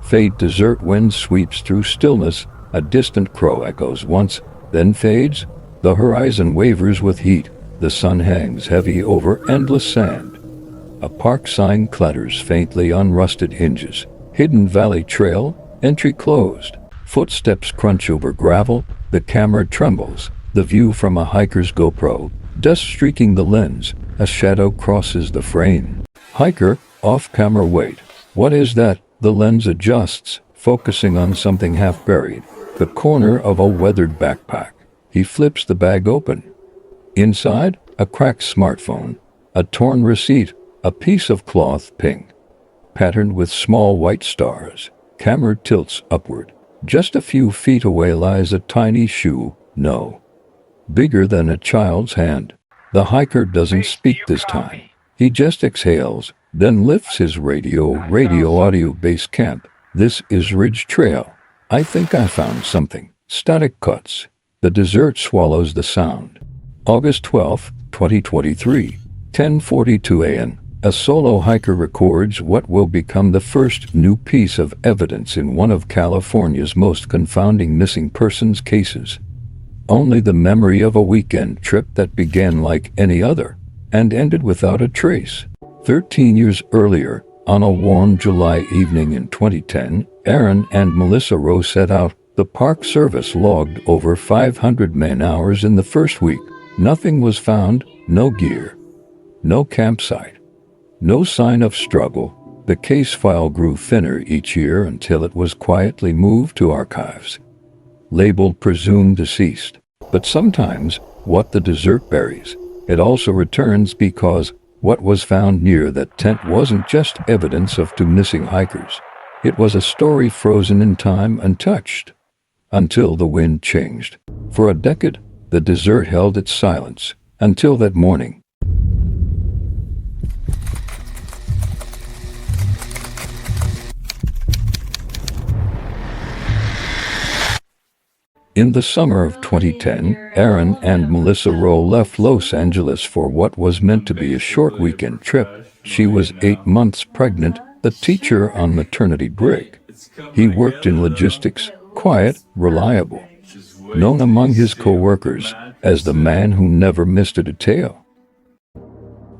Faint desert wind sweeps through stillness. A distant crow echoes once, then fades. The horizon wavers with heat. The sun hangs heavy over endless sand. A park sign clatters faintly on rusted hinges. Hidden Valley Trail, entry closed. Footsteps crunch over gravel. The camera trembles. The view from a hiker's GoPro, dust streaking the lens. A shadow crosses the frame. Hiker, off camera, wait. What is that? The lens adjusts, focusing on something half buried. The corner of a weathered backpack. He flips the bag open. Inside, a cracked smartphone, a torn receipt, a piece of cloth pink, patterned with small white stars. Camera tilts upward. Just a few feet away lies a tiny shoe, no, bigger than a child's hand. The hiker doesn't speak this time. He just exhales, then lifts his radio audio base camp. This is Ridge Trail. I think I found something. Static cuts. The desert swallows the sound. August 12, 2023, 10:42 a.m. A solo hiker records what will become the first new piece of evidence in one of California's most confounding missing persons cases. Only the memory of a weekend trip that began like any other and ended without a trace. 13 years earlier, on a warm July evening in 2010, Aaron and Melissa Rowe set out. The Park Service logged over 500 man-hours in the first week. Nothing was found, no gear, no campsite, no sign of struggle. The case file grew thinner each year until it was quietly moved to archives, labeled presumed deceased. But sometimes, what the desert buries, it also returns, because what was found near that tent wasn't just evidence of two missing hikers. It was a story frozen in time, untouched, until the wind changed. For a decade, the desert held its silence, until that morning. In the summer of 2010, Aaron and Melissa Rowe left Los Angeles for what was meant to be a short weekend trip. She was 8 months pregnant, the teacher on maternity break. He worked in logistics, quiet, reliable, known among his co-workers as the man who never missed a detail.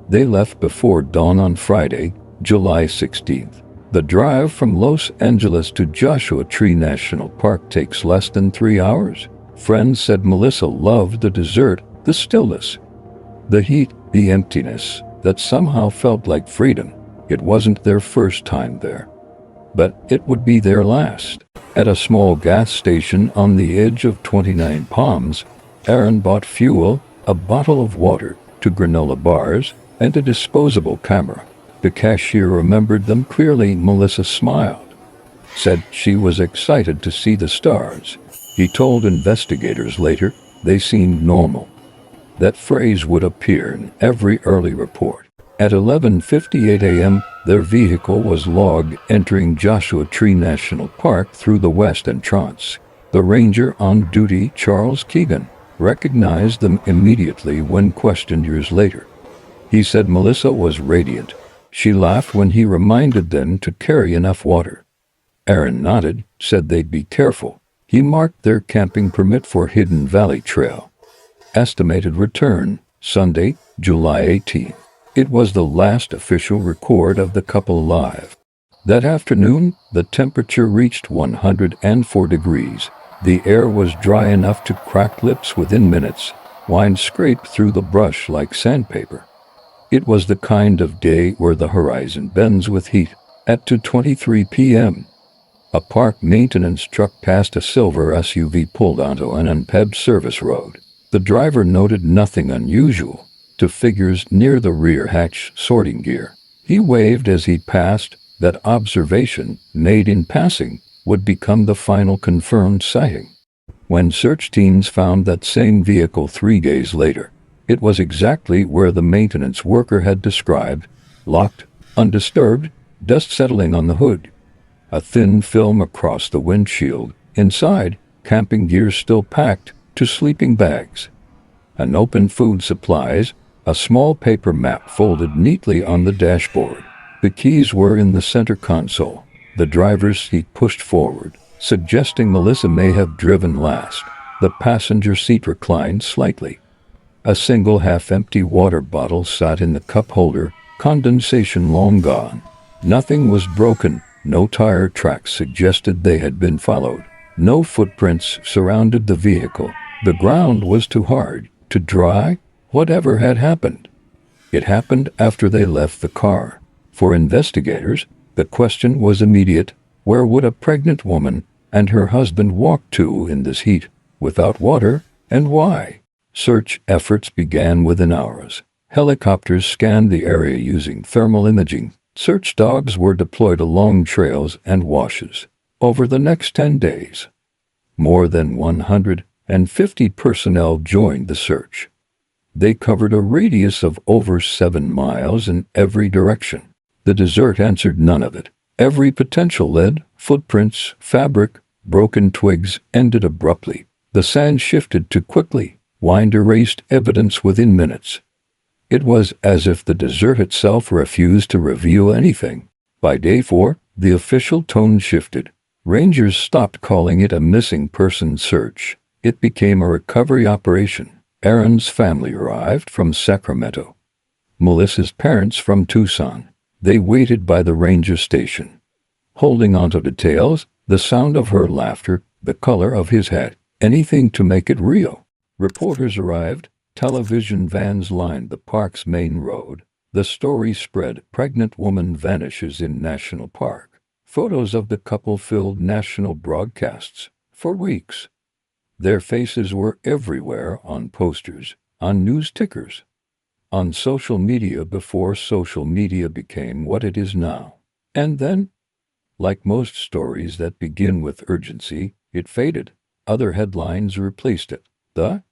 They left before dawn on Friday, July 16th. The drive from Los Angeles to Joshua Tree National Park takes less than 3 hours. Friends said Melissa loved the desert, the stillness, the heat, the emptiness that somehow felt like freedom. It wasn't their first time there, but it would be their last. At a small gas station on the edge of 29 Palms, Aaron bought fuel, a bottle of water, 2 granola bars, and a disposable camera. The cashier remembered them clearly. Melissa smiled, said she was excited to see the stars. He told investigators later they seemed normal. That phrase would appear in every early report. At 11:58 a.m., their vehicle was logged entering Joshua Tree National Park through the west entrance. The ranger on duty, Charles Keegan, recognized them immediately when questioned years later. He said Melissa was radiant. She laughed when he reminded them to carry enough water. Aaron nodded, said they'd be careful. He marked their camping permit for Hidden Valley Trail. Estimated return, Sunday, July 18th. It was the last official record of the couple alive. That afternoon, the temperature reached 104 degrees. The air was dry enough to crack lips within minutes. Wine scraped through the brush like sandpaper. It was the kind of day where the horizon bends with heat. At 2:23 p.m., a park maintenance truck passed a silver SUV pulled onto an unpaved service road. The driver noted nothing unusual. To figures near the rear hatch, sorting gear. He waved as he passed. That observation, made in passing, would become the final confirmed sighting. When search teams found that same vehicle 3 days later, it was exactly where the maintenance worker had described, locked, undisturbed, dust settling on the hood, a thin film across the windshield. Inside, camping gear still packed to sleeping bags, and open food supplies, a small paper map folded neatly on the dashboard. The keys were in the center console. The driver's seat pushed forward, suggesting Melissa may have driven last. The passenger seat reclined slightly. A single half-empty water bottle sat in the cup holder, condensation long gone. Nothing was broken. No tire tracks suggested they had been followed. No footprints surrounded the vehicle. The ground was too hard, too dry. Whatever had happened? It happened after they left the car. For investigators, the question was immediate. Where would a pregnant woman and her husband walk to in this heat, without water, and why? Search efforts began within hours. Helicopters scanned the area using thermal imaging. Search dogs were deployed along trails and washes. Over the next 10 days, more than 150 personnel joined the search. They covered a radius of over 7 miles in every direction. The desert answered none of it. Every potential lead, footprints, fabric, broken twigs ended abruptly. The sand shifted too quickly. Wind erased evidence within minutes. It was as if the desert itself refused to reveal anything. By day 4, the official tone shifted. Rangers stopped calling it a missing person search. It became a recovery operation. Aaron's family arrived from Sacramento. Melissa's parents from Tucson. They waited by the ranger station, holding on to details, the sound of her laughter, the color of his hat, anything to make it real. Reporters arrived. Television vans lined the park's main road. The story spread. Pregnant woman vanishes in national park. Photos of the couple filled national broadcasts. For weeks, their faces were everywhere, on posters, on news tickers, on social media before social media became what it is now. And then, like most stories that begin with urgency, it faded. Other headlines replaced it. The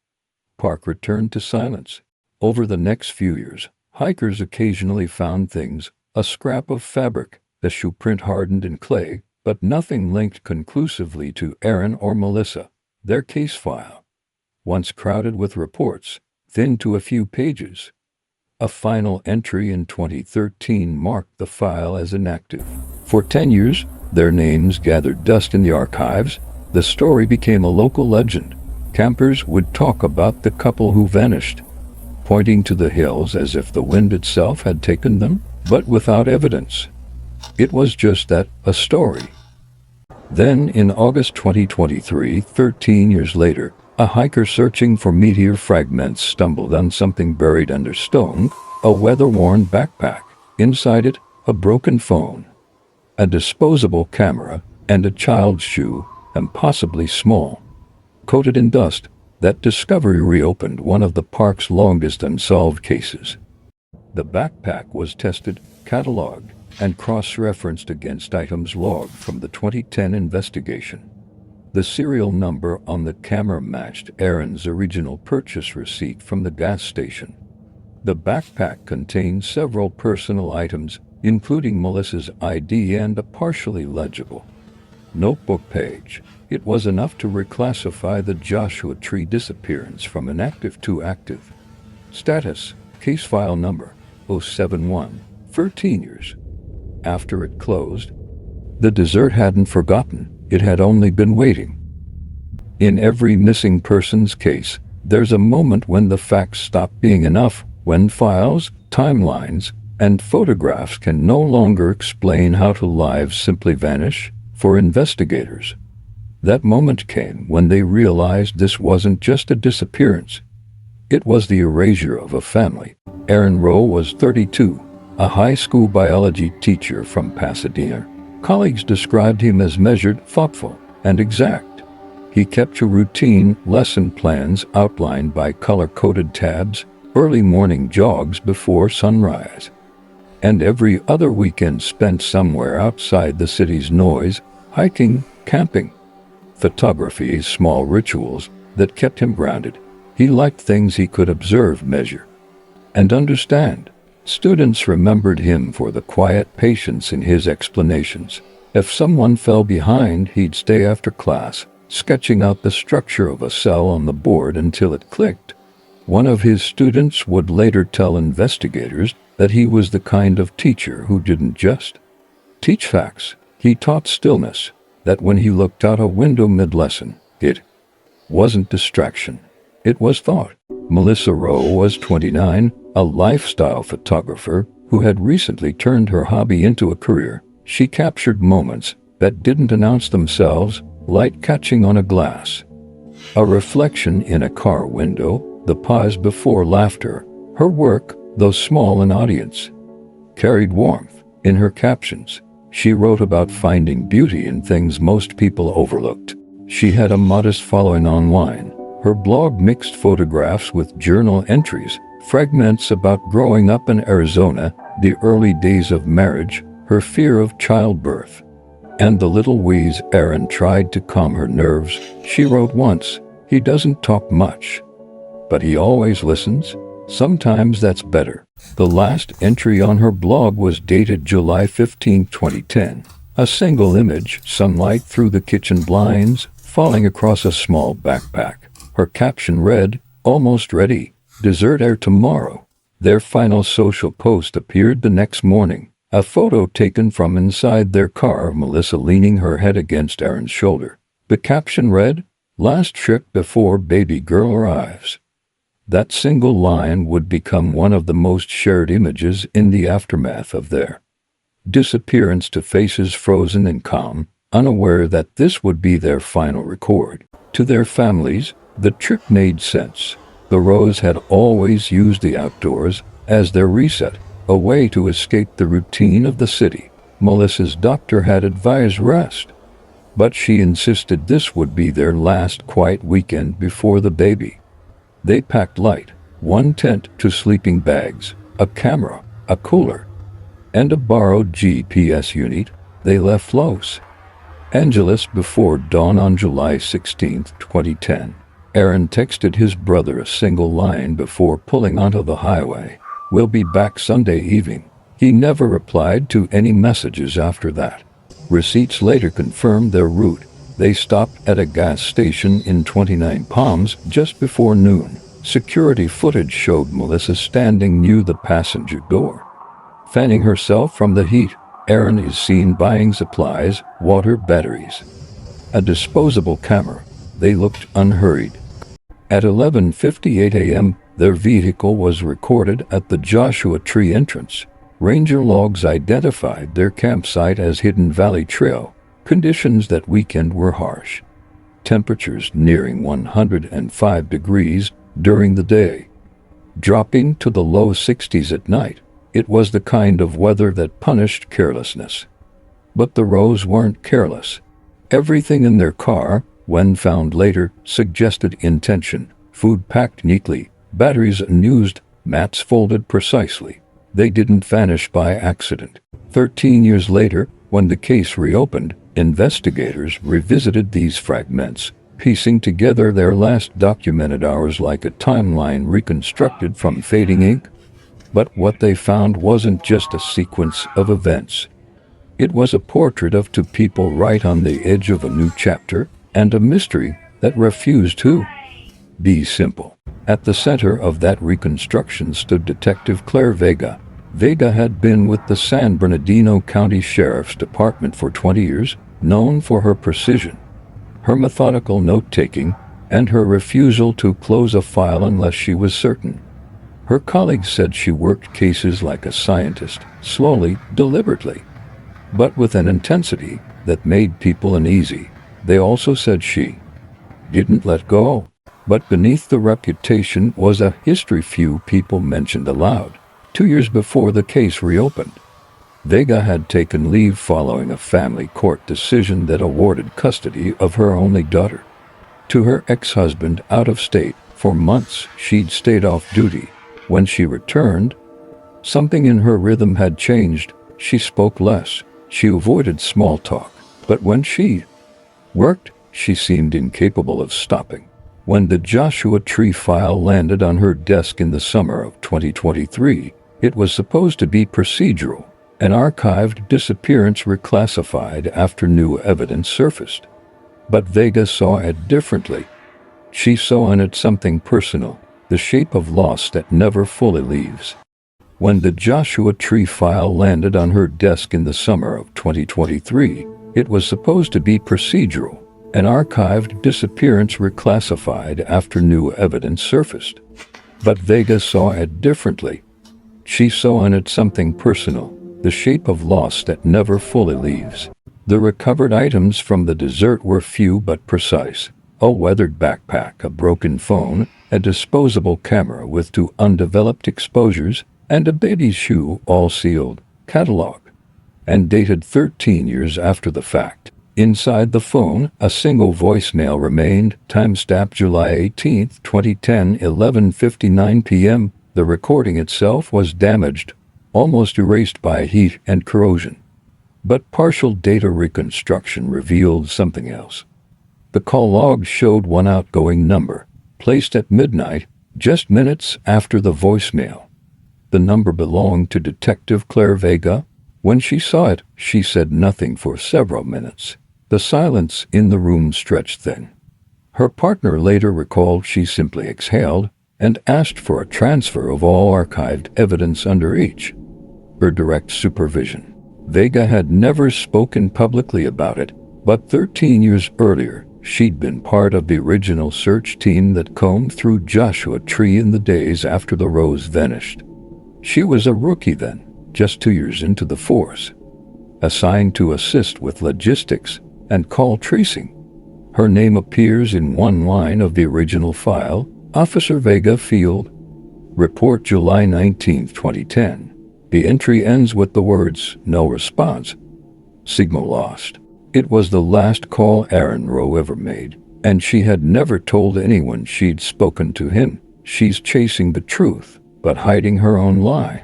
park returned to silence. Over the next few years, hikers occasionally found things, a scrap of fabric, a shoe print hardened in clay, but nothing linked conclusively to Aaron or Melissa. Their case file, once crowded with reports, thinned to a few pages. A final entry in 2013 marked the file as inactive. For 10 years, their names gathered dust in the archives. The story became a local legend. Campers would talk about the couple who vanished, pointing to the hills as if the wind itself had taken them, but without evidence. It was just that, a story. Then, in August 2023, 13 years later, a hiker searching for meteor fragments stumbled on something buried under stone, a weather-worn backpack. Inside it, a broken phone, a disposable camera, and a child's shoe, impossibly small. Coated in dust, that discovery reopened one of the park's longest unsolved cases. The backpack was tested, catalogued, and cross-referenced against items logged from the 2010 investigation. The serial number on the camera matched Aaron's original purchase receipt from the gas station. The backpack contained several personal items, including Melissa's ID and a partially legible notebook page. It was enough to reclassify the Joshua Tree disappearance from inactive to active. Status: case file number 071, 13 years. After it closed, the desert hadn't forgotten, it had only been waiting. In every missing persons case, there's a moment when the facts stop being enough, when files, timelines, and photographs can no longer explain how two lives simply vanish. For investigators, that moment came when they realized this wasn't just a disappearance. It was the erasure of a family. Aaron Rowe was 32, a high school biology teacher from Pasadena. Colleagues described him as measured, thoughtful, and exact. He kept to routine lesson plans outlined by color-coded tabs, early morning jogs before sunrise, and every other weekend spent somewhere outside the city's noise, hiking, camping. Photography, small rituals that kept him grounded. He liked things he could observe, measure, and understand. Students remembered him for the quiet patience in his explanations. If someone fell behind, he'd stay after class, sketching out the structure of a cell on the board until it clicked. One of his students would later tell investigators that he was the kind of teacher who didn't just teach facts. He taught stillness, that when he looked out a window mid-lesson, it wasn't distraction. It was thought. Melissa Rowe was 29, a lifestyle photographer who had recently turned her hobby into a career. She captured moments that didn't announce themselves, light catching on a glass, a reflection in a car window, the pause before laughter. Her work, though small in audience, carried warmth. In her captions, she wrote about finding beauty in things most people overlooked. She had a modest following online. Her blog mixed photographs with journal entries, fragments about growing up in Arizona, the early days of marriage, her fear of childbirth, and the little wheeze. Erin tried to calm her nerves. She wrote once, "He doesn't talk much, but he always listens. Sometimes that's better." The last entry on her blog was dated July 15, 2010. A single image, sunlight through the kitchen blinds, falling across a small backpack. Her caption read, "Almost ready. Dessert air tomorrow." Their final social post appeared the next morning. A photo taken from inside their car of Melissa leaning her head against Erin's shoulder. The caption read, "Last trip before baby girl arrives." That single line would become one of the most shared images in the aftermath of their disappearance, to faces frozen and calm, unaware that this would be their final record. To their families, the trip made sense. The Rose had always used the outdoors as their reset, a way to escape the routine of the city. Melissa's doctor had advised rest, but she insisted this would be their last quiet weekend before the baby. They packed light, one tent, two sleeping bags, a camera, a cooler, and a borrowed GPS unit. They left Los Angeles before dawn on July 16, 2010. Erin texted his brother a single line before pulling onto the highway, "We'll be back Sunday evening." He never replied to any messages after that. Receipts later confirmed their route. They stopped at a gas station in 29 Palms just before noon. Security footage showed Melissa standing near the passenger door, fanning herself from the heat. Erin is seen buying supplies, water, batteries, a disposable camera. They looked unhurried. At 11:58 a.m., their vehicle was recorded at the Joshua Tree entrance. Ranger logs identified their campsite as Hidden Valley Trail. Conditions that weekend were harsh. Temperatures nearing 105 degrees during the day, dropping to the low 60s at night. It was the kind of weather that punished carelessness. But the Rose weren't careless. Everything in their car, when found later, suggested intention. Food packed neatly, batteries unused, mats folded precisely. They didn't vanish by accident. 13 years later, when the case reopened, investigators revisited these fragments, piecing together their last documented hours like a timeline reconstructed from fading ink. But what they found wasn't just a sequence of events. It was a portrait of two people right on the edge of a new chapter, and a mystery that refused to be simple. At the center of that reconstruction stood Detective Claire Vega. Vega had been with the San Bernardino County Sheriff's Department for 20 years, known for her precision, her methodical note-taking, and her refusal to close a file unless she was certain. Her colleagues said she worked cases like a scientist, slowly, deliberately, but with an intensity that made people uneasy. They also said she didn't let go. But beneath the reputation was a history few people mentioned aloud. 2 years before the case reopened, Vega had taken leave following a family court decision that awarded custody of her only daughter to her ex-husband out of state. For months, she'd stayed off duty. When she returned, something in her rhythm had changed. She spoke less. She avoided small talk. But when she worked, she seemed incapable of stopping. When the Joshua Tree file landed on her desk in the summer of 2023, it was supposed to be procedural, an archived disappearance reclassified after new evidence surfaced. But Vega saw it differently. She saw in it something personal, the shape of loss that never fully leaves. When the Joshua Tree file landed on her desk in the summer of 2023, it was supposed to be procedural, an archived disappearance reclassified after new evidence surfaced. But Vega saw it differently. She saw in it something personal, the shape of loss that never fully leaves. The recovered items from the desert were few but precise. A weathered backpack, a broken phone, a disposable camera with 2 undeveloped exposures, and a baby's shoe, all sealed, cataloged, and dated 13 years after the fact. Inside the phone, a single voicemail remained, timestamp July 18, 2010, 11:59 p.m. The recording itself was damaged, almost erased by heat and corrosion. But partial data reconstruction revealed something else. The call log showed one outgoing number, placed at midnight, just minutes after the voicemail. The number belonged to Detective Claire Vega. When she saw it, she said nothing for several minutes. The silence in the room stretched thin. Her partner later recalled she simply exhaled and asked for a transfer of all archived evidence under her direct supervision. Vega had never spoken publicly about it, but 13 years earlier, she'd been part of the original search team that combed through Joshua Tree in the days after the Rose vanished. She was a rookie then, just 2 years into the force, assigned to assist with logistics and call tracing. Her name appears in one line of the original file, Officer Vega Field. Report July 19, 2010. The entry ends with the words, "No response. Signal lost." It was the last call Aaron Rowe ever made, and she had never told anyone she'd spoken to him. She's chasing the truth, but hiding her own lie.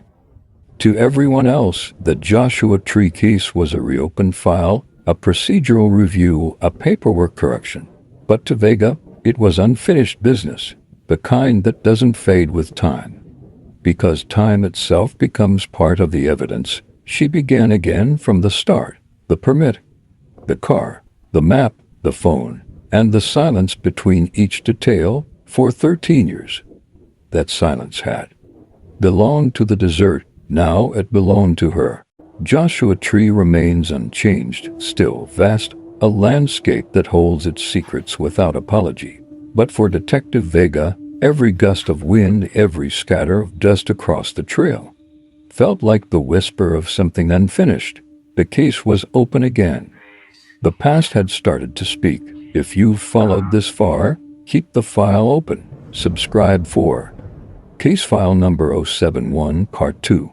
To everyone else, the Joshua Tree case was a reopened file, a procedural review, a paperwork correction. But to Vega, it was unfinished business, the kind that doesn't fade with time. Because time itself becomes part of the evidence, she began again from the start. The permit, the car, the map, the phone, and the silence between each detail for 13 years. That silence had belonged to the desert. Now it belonged to her. Joshua Tree remains unchanged, still vast, a landscape that holds its secrets without apology. But for Detective Vega, every gust of wind, every scatter of dust across the trail felt like the whisper of something unfinished. The case was open again. The past had started to speak. If you've followed this far, keep the file open. Subscribe for Case File Number 071 Part 2.